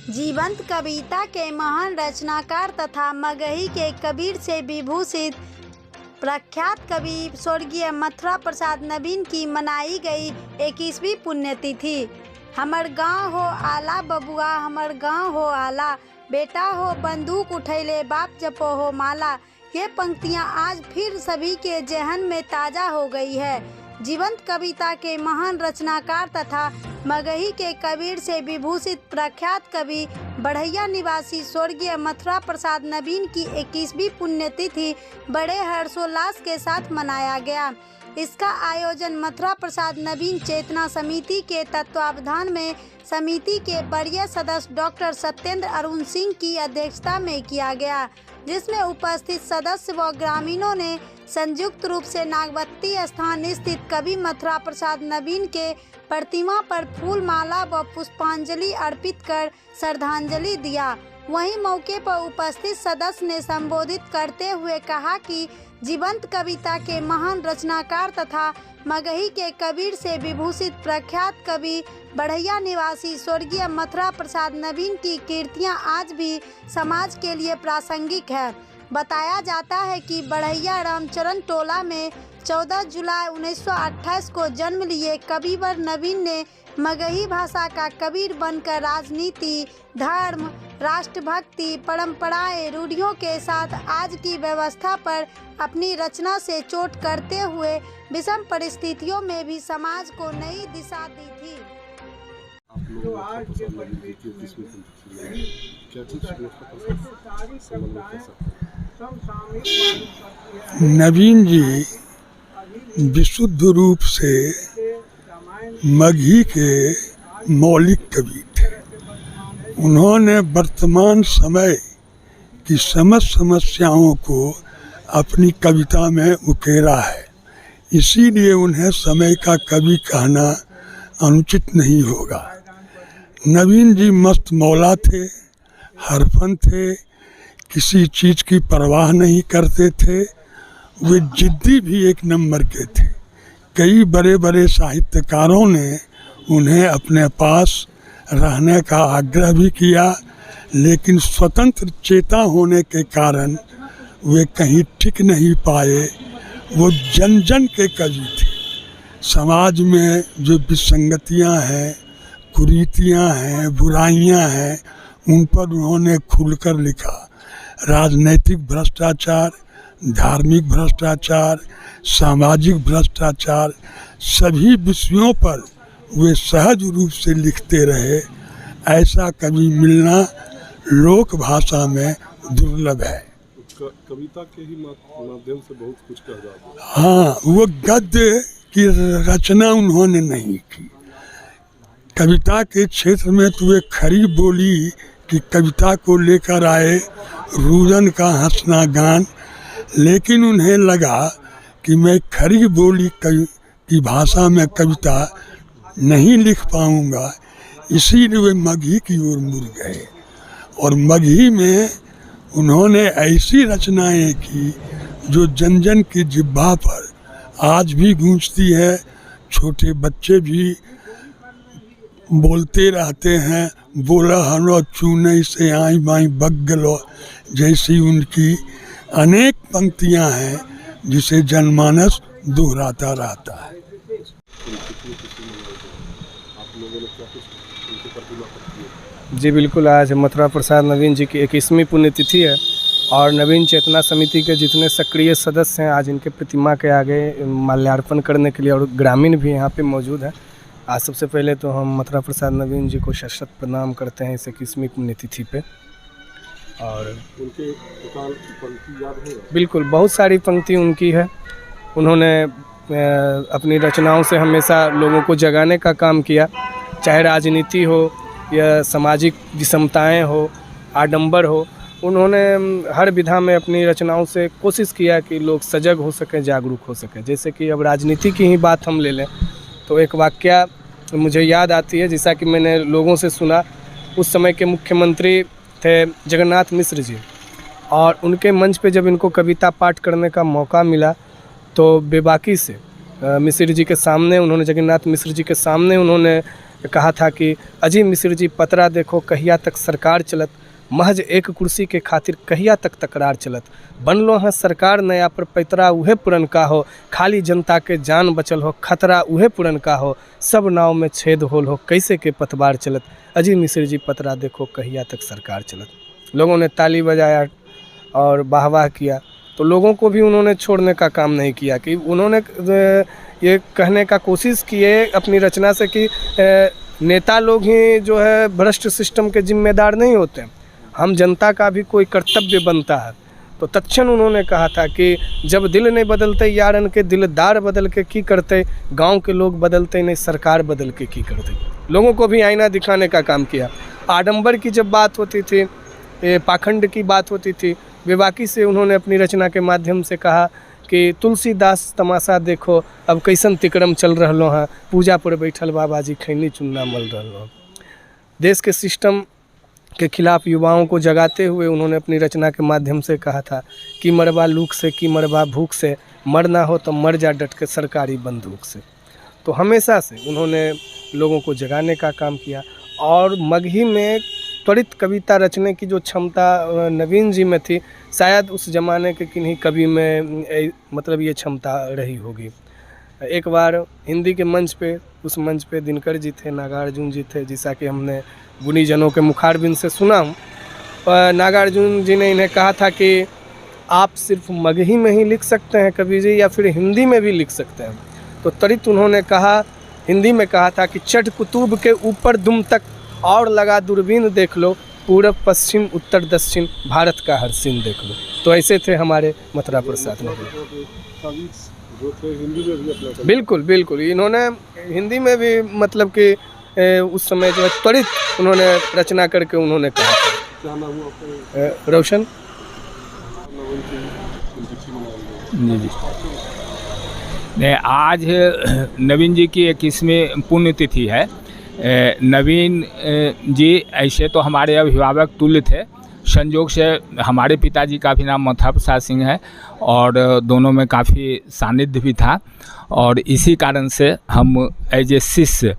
जीवंत कविता के महान रचनाकार तथा मगही के कबीर से विभूषित प्रख्यात कवि स्वर्गीय मथुरा प्रसाद नवीन की मनाई गई 21वीं पुण्यतिथि। हमर गाँव हो आला बबुआ, हमर गाँव हो आला, बेटा हो बंदूक उठैले, बाप जपो हो माला। ये पंक्तियाँ आज फिर सभी के जहन में ताज़ा हो गई है। जीवंत कविता के महान रचनाकार तथा मगही के कबीर से विभूषित प्रख्यात कवि बढ़ैया निवासी स्वर्गीय मथुरा प्रसाद नवीन की 21वीं पुण्यतिथि बड़े हर्षोल्लास के साथ मनाया गया। इसका आयोजन मथुरा प्रसाद नवीन चेतना समिति के तत्वावधान में समिति के वरीय सदस्य डॉक्टर सत्येंद्र अरुण सिंह की अध्यक्षता में किया गया, जिसमें उपस्थित सदस्य व ग्रामीणों ने संयुक्त रूप से नागवती स्थान स्थित कवि मथुरा प्रसाद नवीन के प्रतिमा पर फूल माला व पुष्पांजलि अर्पित कर श्रद्धांजलि दिया। वहीं मौके पर उपस्थित सदस्य ने संबोधित करते हुए कहा कि जीवंत कविता के महान रचनाकार तथा मगही के कबीर से विभूषित प्रख्यात कवि बढ़ैया निवासी स्वर्गीय मथुरा प्रसाद नवीन की कीर्तियां आज भी समाज के लिए प्रासंगिक है। बताया जाता है कि बढ़ैया रामचरण टोला में 14 जुलाई 1928 को जन्म लिए कविवर नवीन ने मगही भाषा का कबीर बनकर राजनीति, धर्म, राष्ट्रभक्ति, परंपराएं, रूढ़ियों के साथ आज की व्यवस्था पर अपनी रचना से चोट करते हुए विषम परिस्थितियों में भी समाज को नई दिशा दी थी। नवीन जी विशुद्ध रूप से मगही के मौलिक कवि थे। उन्होंने वर्तमान समय की समस्त समस्याओं को अपनी कविता में उकेरा है, इसीलिए उन्हें समय का कवि कहना अनुचित नहीं होगा। नवीन जी मस्त मौला थे, हरफन थे, किसी चीज़ की परवाह नहीं करते थे। वे जिद्दी भी एक नंबर के थे। कई बड़े बड़े साहित्यकारों ने उन्हें अपने पास रहने का आग्रह भी किया, लेकिन स्वतंत्र चेता होने के कारण वे कहीं टिक नहीं पाए। वो जन जन के कवि थे। समाज में जो विसंगतियां हैं, कुरीतियां हैं, बुराइयां हैं, उन पर उन्होंने खुलकर लिखा। राजनैतिक भ्रष्टाचार, धार्मिक भ्रष्टाचार, सामाजिक भ्रष्टाचार, सभी विषयों पर वे सहज रूप से लिखते रहे। ऐसा कवि मिलना लोक भाषा में दुर्लभ है। कविता के ही माध्यम से बहुत कुछ कहा जाता है। हाँ, वो गद्य की रचना उन्होंने नहीं की। कविता के क्षेत्र में तो वे खरी बोली कि कविता को लेकर आए रूदन का हंसना गान, लेकिन उन्हें लगा कि मैं खरी बोली की भाषा में कविता नहीं लिख पाऊंगा, इसीलिए वे मगही की ओर मुड़ गए। और मगही में उन्होंने ऐसी रचनाएं की जो जन जन की जिह्वा पर आज भी गूंजती है। छोटे बच्चे भी बोलते रहते हैं, बोला हनो चूने से आई बाई बग गलो, जैसी उनकी अनेक पंक्तियां हैं जिसे जनमानस दोहराता रहता है। जी बिल्कुल, आज मथुरा प्रसाद नवीन जी की 21वीं पुण्यतिथि है और नवीन चेतना समिति के जितने सक्रिय सदस्य हैं आज इनके प्रतिमा के आगे माल्यार्पण करने के लिए, और ग्रामीण भी यहाँ पे मौजूद हैं। आज सबसे पहले तो हम मथुरा प्रसाद नवीन जी को शत प्रणाम करते हैं इस 21वीं पुण्यतिथि पे। और उनके पंक्ति याद है? बिल्कुल, बहुत सारी पंक्ति उनकी है। उन्होंने अपनी रचनाओं से हमेशा लोगों को जगाने का काम किया, चाहे राजनीति हो या सामाजिक विषमताएं हो, आडंबर हो। उन्होंने हर विधा में अपनी रचनाओं से कोशिश किया कि लोग सजग हो सकें, जागरूक हो सकें। जैसे कि अब राजनीति की ही बात हम ले लें तो एक वाकया मुझे याद आती है, जैसा कि मैंने लोगों से सुना। उस समय के मुख्यमंत्री थे जगन्नाथ मिश्र जी, और उनके मंच पे जब इनको कविता पाठ करने का मौका मिला तो बेबाकी से मिश्र जी के सामने उन्होंने, जगन्नाथ मिश्र जी के सामने उन्होंने कहा था कि अजी मिश्र जी पतरा देखो कहिया तक सरकार चलत, महज एक कुर्सी के खातिर कहिया तक तकरार चलत, बनलो है सरकार नया पर पैतरा उहे पुरनका हो, खाली जनता के जान बचल हो खतरा उहे पुरनका हो, सब नाव में छेद होल हो कैसे के पतवार चलत, अजी मिश्र जी पतरा देखो कहिया तक सरकार चलत। लोगों ने ताली बजाया और वाहवाह किया। तो लोगों को भी उन्होंने छोड़ने का काम नहीं किया कि उन्होंने ये कहने का कोशिश किए अपनी रचना से कि नेता लोग ही जो है भ्रष्ट सिस्टम के जिम्मेदार नहीं होते, हम जनता का भी कोई कर्तव्य बनता है। तो तत्क्षण उन्होंने कहा था कि जब दिल नहीं बदलते यारन के दिलदार बदल के की करते, गांव के लोग बदलते नहीं सरकार बदल के की करते। लोगों को भी आईना दिखाने का काम किया। आडंबर की जब बात होती थी, पाखंड की बात होती थी, बेबाकी से उन्होंने अपनी रचना के माध्यम से कहा कि तुलसीदास तमाशा देखो अब कैसन तिकड़म चल रहा है, पूजा पर बैठल बाबा जी खैनी चुन्ना मल रहा। देश के सिस्टम के खिलाफ युवाओं को जगाते हुए उन्होंने अपनी रचना के माध्यम से कहा था कि मरबा लूक से कि मरबा भूख से, मरना हो तो मर जा डट के सरकारी बंदूक से। तो हमेशा से उन्होंने लोगों को जगाने का काम किया और मगही में त्वरित कविता रचने की जो क्षमता नवीन जी में थी, शायद उस ज़माने के किन्हीं कवि में मतलब ये क्षमता रही होगी। एक बार हिंदी के मंच पे, उस मंच पे दिनकर जी थे, नागार्जुन जी थे, जैसा कि हमने गुणीजनों के मुखारबिंद से सुना। नागार्जुन जी ने इन्हें कहा था कि आप सिर्फ मगही में ही लिख सकते हैं कवि जी, या फिर हिंदी में भी लिख सकते हैं। तो त्वरित उन्होंने कहा, हिंदी में कहा था कि चढ़ कुतुब के ऊपर दुम तक और लगा दूरबीन देख लो, पूरब पश्चिम उत्तर दक्षिण भारत का हर सीन देख लो। तो ऐसे थे हमारे मथुरा प्रसाद नबीन। जो थे हिंदी में भी अपना बिल्कुल बिल्कुल, इन्होंने हिंदी में भी मतलब कि उस समय जो है त्वरित उन्होंने रचना करके उन्होंने कहा था। क्या नाम हुआ आपका? रोशन। जी जी, आज नवीन जी की 21वीं पुण्यतिथि है। नवीन जी ऐसे तो हमारे अभिभावक तुल्य थे, संयोग से हमारे पिताजी का भी नाम मथुरा प्रसाद सिंह है और दोनों में काफ़ी सानिध्य भी था, और इसी कारण से हम एज ए शिष्य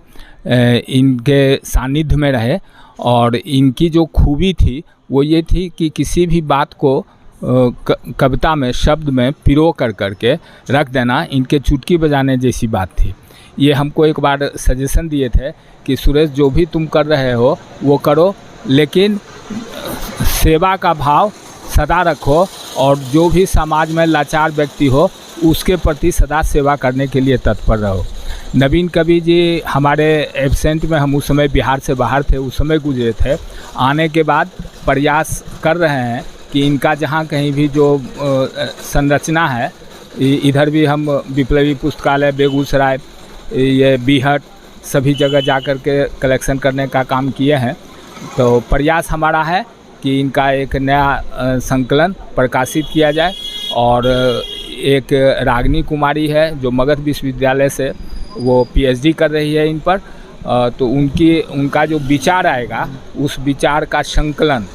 इनके सानिध्य में रहे। और इनकी जो खूबी थी वो ये थी कि किसी भी बात को कविता में शब्द में पिरो कर करके रख देना इनके चुटकी बजाने जैसी बात थी। ये हमको एक बार सजेशन दिए थे कि सुरेश जो भी तुम कर रहे हो वो करो, लेकिन सेवा का भाव सदा रखो और जो भी समाज में लाचार व्यक्ति हो उसके प्रति सदा सेवा करने के लिए तत्पर रहो। नवीन कवि जी हमारे एब्सेंट में, हम उस समय बिहार से बाहर थे, उस समय गुजरे थे। आने के बाद प्रयास कर रहे हैं कि इनका जहाँ कहीं भी जो संरचना है, इधर भी हम विप्लवी पुस्तकालय बेगूसराय, ये बीहट, सभी जगह जा कर के कलेक्शन करने का काम किए हैं। तो प्रयास हमारा है कि इनका एक नया संकलन प्रकाशित किया जाए। और एक रागिनी कुमारी है जो मगध विश्वविद्यालय से वो पीएचडी कर रही है इन पर, तो उनका जो विचार आएगा उस विचार का संकलन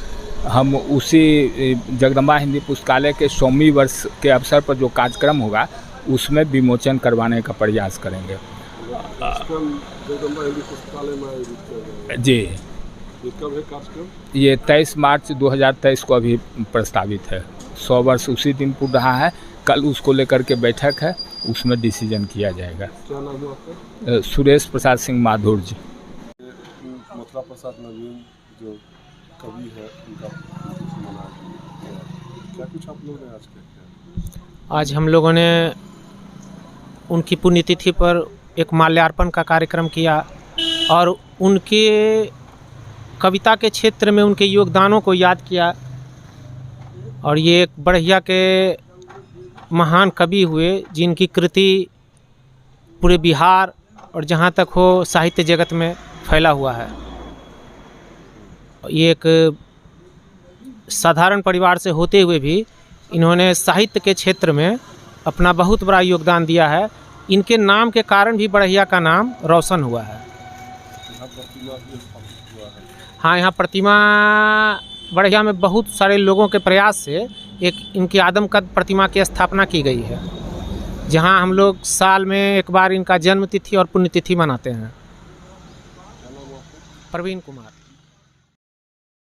हम उसी जगदम्बा हिंदी पुस्तकालय के 100वीं वर्ष के अवसर पर जो कार्यक्रम होगा उसमें विमोचन करवाने का प्रयास करेंगे। जगदम्बा हिंदी पुस्तकालय में आयोजित किया जाएगा। जी, ये कब है कार्यक्रम? ये 23 मार्च 2023 को अभी प्रस्तावित है। 100 वर्ष उसी दिन पूर्ण रहा है। कल उसको लेकर के बैठक है, उसमें डिसीजन किया जाएगा। क्या नाम है आपका? सुरेश प्रसाद सिंह माधुर जी। मथुरा प्रसाद नवीन जो कवि है उनका मनाया गया। क्या कुछ आप लोगों ने आज किया? आज हम लोगों ने उनकी पुण्यतिथि पर एक माल्यार्पण का कार्यक्रम किया और उनके कविता के क्षेत्र में उनके योगदानों को याद किया। और ये एक बढ़िया के महान कवि हुए जिनकी कृति पूरे बिहार और जहाँ तक हो साहित्य जगत में फैला हुआ है। ये एक साधारण परिवार से होते हुए भी इन्होंने साहित्य के क्षेत्र में अपना बहुत बड़ा योगदान दिया है। इनके नाम के कारण भी बढ़िया का नाम रोशन हुआ है। हाँ, यहाँ प्रतिमा बढ़िया में बहुत सारे लोगों के प्रयास से एक इनकी आदमकद प्रतिमा की स्थापना की गई है, जहाँ हम लोग साल में एक बार इनका जन्म तिथि और पुण्यतिथि मनाते हैं। प्रवीण कुमार।